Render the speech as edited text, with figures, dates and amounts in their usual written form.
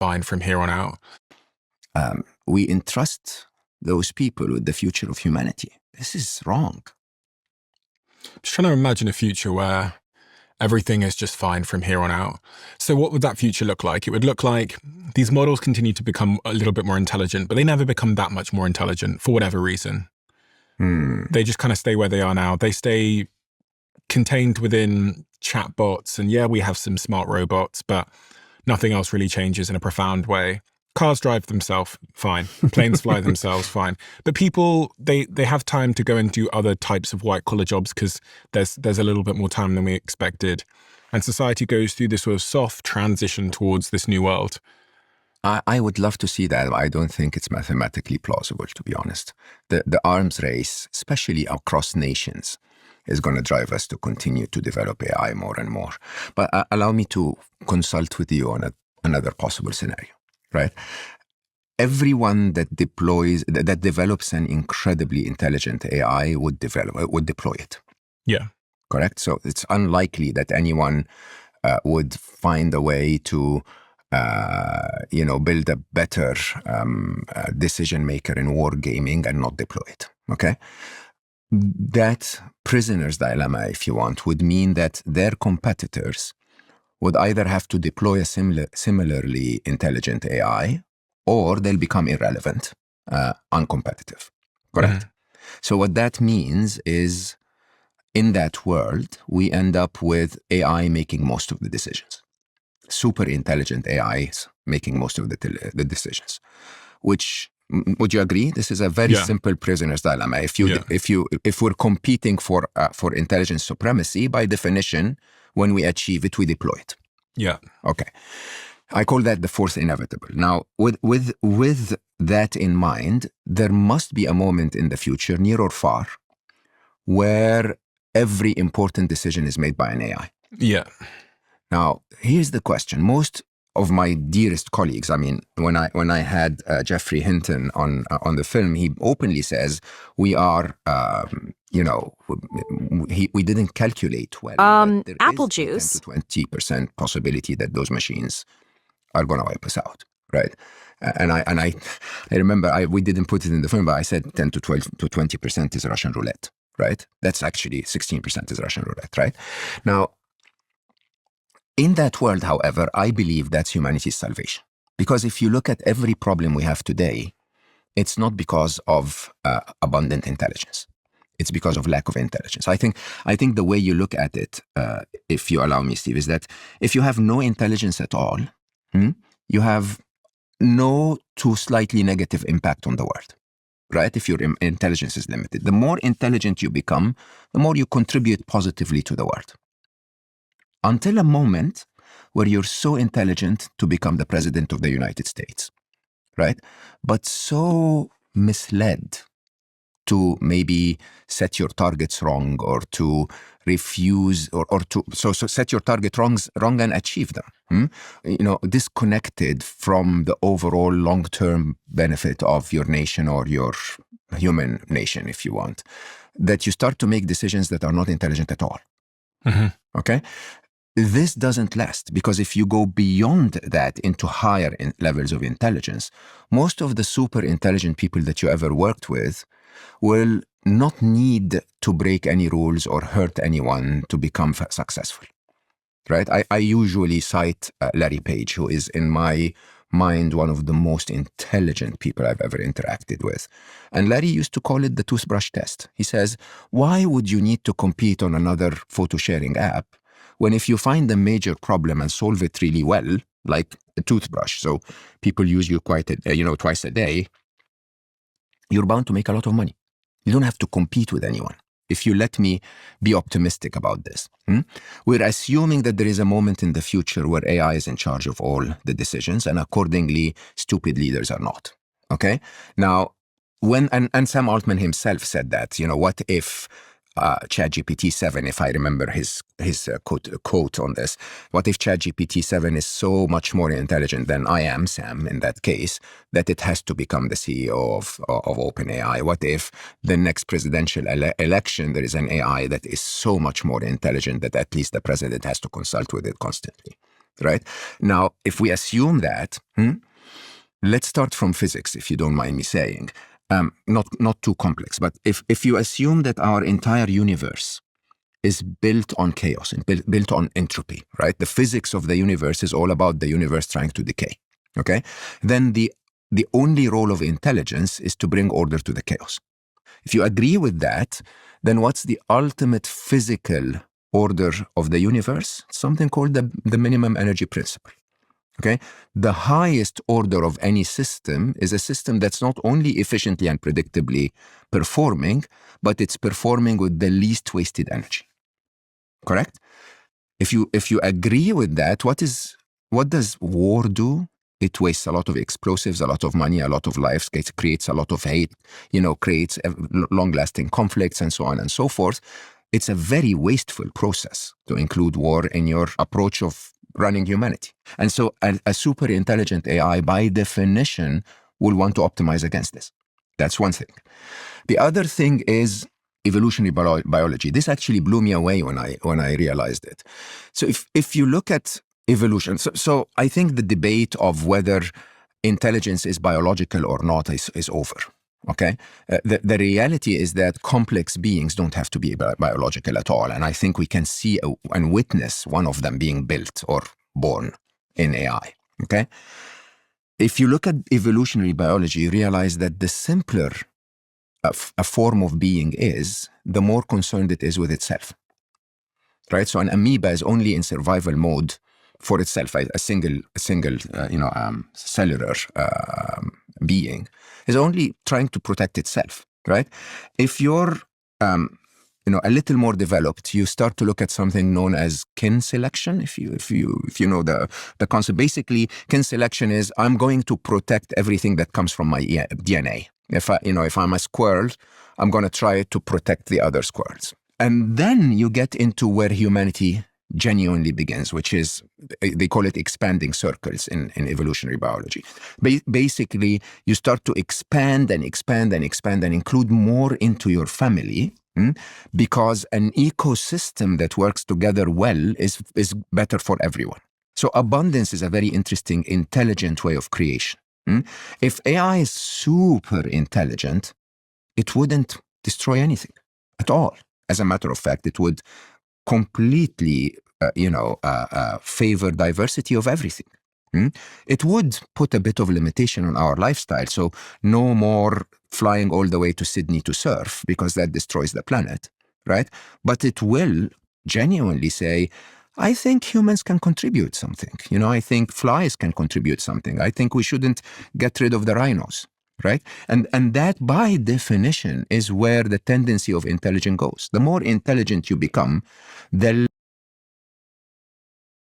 fine from here on out. We entrust those people with the future of humanity. This is wrong. I'm just trying to imagine a future where everything is just fine from here on out. So what would that future look like? It would look like these models continue to become a little bit more intelligent, but they never become that much more intelligent for whatever reason. They just kind of stay where they are now. They stay contained within chatbots. And yeah, we have some smart robots, but nothing else really changes in a profound way. Cars drive themselves, fine. Planes fly themselves, fine. But people, they have time to go and do other types of white-collar jobs because there's a little bit more time than we expected. And society goes through this sort of soft transition towards this new world. I would love to see that. I don't think it's mathematically plausible, to be honest. The arms race, especially across nations, is going to drive us to continue to develop AI more and more. But allow me to consult with you on another possible scenario, right? Everyone that develops an incredibly intelligent AI would deploy it. Yeah. Correct? So it's unlikely that anyone would find a way to build a better decision maker in wargaming and not deploy it. Okay? That prisoner's dilemma, if you want, would mean that their competitors would either have to deploy a similarly intelligent AI, or they'll become irrelevant, uncompetitive. Correct? So what that means is, in that world, we end up with AI making most of the decisions. Super intelligent AIs making most of the decisions, which, would you agree? This is a very simple prisoner's dilemma. If we're competing for intelligence supremacy, by definition, when we achieve it, we deploy it. Yeah. Okay. I call that the fourth inevitable. Now, with that in mind, there must be a moment in the future, near or far, where every important decision is made by an AI. Yeah. Now, here's the question. Most of my dearest colleagues, I mean, when I had Geoffrey Hinton on the film, he openly says we are, we didn't calculate well. Apple juice. 10 to 20% possibility that those machines are going to wipe us out, right? And I remember we didn't put it in the film, but I said 10 to 12 to 20% is Russian roulette, right? That's actually 16% is Russian roulette, right? Now, in that world, however, I believe that's humanity's salvation. Because if you look at every problem we have today, it's not because of abundant intelligence. It's because of lack of intelligence. I think the way you look at it, if you allow me, Steve, is that if you have no intelligence at all, you have no to slightly negative impact on the world, right? If your intelligence is limited. The more intelligent you become, the more you contribute positively to the world. Until a moment where you're so intelligent to become the president of the United States, right? But so misled to maybe set your targets wrong, or to refuse, or to set your target wrong and achieve them. Disconnected from the overall long-term benefit of your nation or your human nation, if you want, that you start to make decisions that are not intelligent at all. Okay? This doesn't last, because if you go beyond that into higher levels of intelligence, most of the super intelligent people that you ever worked with will not need to break any rules or hurt anyone to become successful, right? I usually cite Larry Page, who is, in my mind, one of the most intelligent people I've ever interacted with. And Larry used to call it the toothbrush test. He says, why would you need to compete on another photo sharing app when if you find a major problem and solve it really well, like a toothbrush, so people use you twice a day, you're bound to make a lot of money. You don't have to compete with anyone. If you let me be optimistic about this. We're assuming that there is a moment in the future where AI is in charge of all the decisions, and accordingly, stupid leaders are not. Okay? Now, and Sam Altman himself said that, what if ChatGPT 7, if I remember his quote on this, what if ChatGPT 7 is so much more intelligent than I am, Sam, in that case, that it has to become the CEO of OpenAI? What if the next presidential election, there is an AI that is so much more intelligent that at least the president has to consult with it constantly? right? Now, if we assume that, let's start from physics, if you don't mind me saying. Not too complex, but if you assume that our entire universe is built on chaos and built on entropy, right? The physics of the universe is all about the universe trying to decay, okay? Then the only role of intelligence is to bring order to the chaos. If you agree with that, then what's the ultimate physical order of the universe? Something called the minimum energy principle. Okay? The highest order of any system is a system that's not only efficiently and predictably performing, but it's performing with the least wasted energy. Correct? If you agree with that, what does war do? It wastes a lot of explosives, a lot of money, a lot of lives, it creates a lot of hate, creates long-lasting conflicts and so on and so forth. It's a very wasteful process to include war in your approach of running humanity. And so a super intelligent AI, by definition, will want to optimize against this. That's one thing. The other thing is evolutionary biology. This actually blew me away when I realized it. So if you look at evolution, so I think the debate of whether intelligence is biological or not is over. Okay, the reality is that complex beings don't have to be biological at all, and I think we can see and witness one of them being built or born in AI. Okay, if you look at evolutionary biology, you realize that the simpler a form of being is, the more concerned it is with itself. Right, so an amoeba is only in survival mode for itself. A single cellular being is only trying to protect itself, right? If you're, a little more developed, you start to look at something known as kin selection. If you know the concept, basically, kin selection is I'm going to protect everything that comes from my DNA. If I'm a squirrel, I'm going to try to protect the other squirrels. And then you get into where humanity genuinely begins, which is, they call it expanding circles in evolutionary biology. Basically, you start to expand and expand and expand and include more into your family, because an ecosystem that works together well is better for everyone. So abundance is a very interesting, intelligent way of creation. If AI is super intelligent, it wouldn't destroy anything at all. As a matter of fact, it would completely, favor diversity of everything. It would put a bit of limitation on our lifestyle. So no more flying all the way to Sydney to surf, because that destroys the planet, right? But it will genuinely say, I think humans can contribute something. I think flies can contribute something. I think we shouldn't get rid of the rhinos. Right? And that, by definition, is where the tendency of intelligence goes. The more intelligent you become, the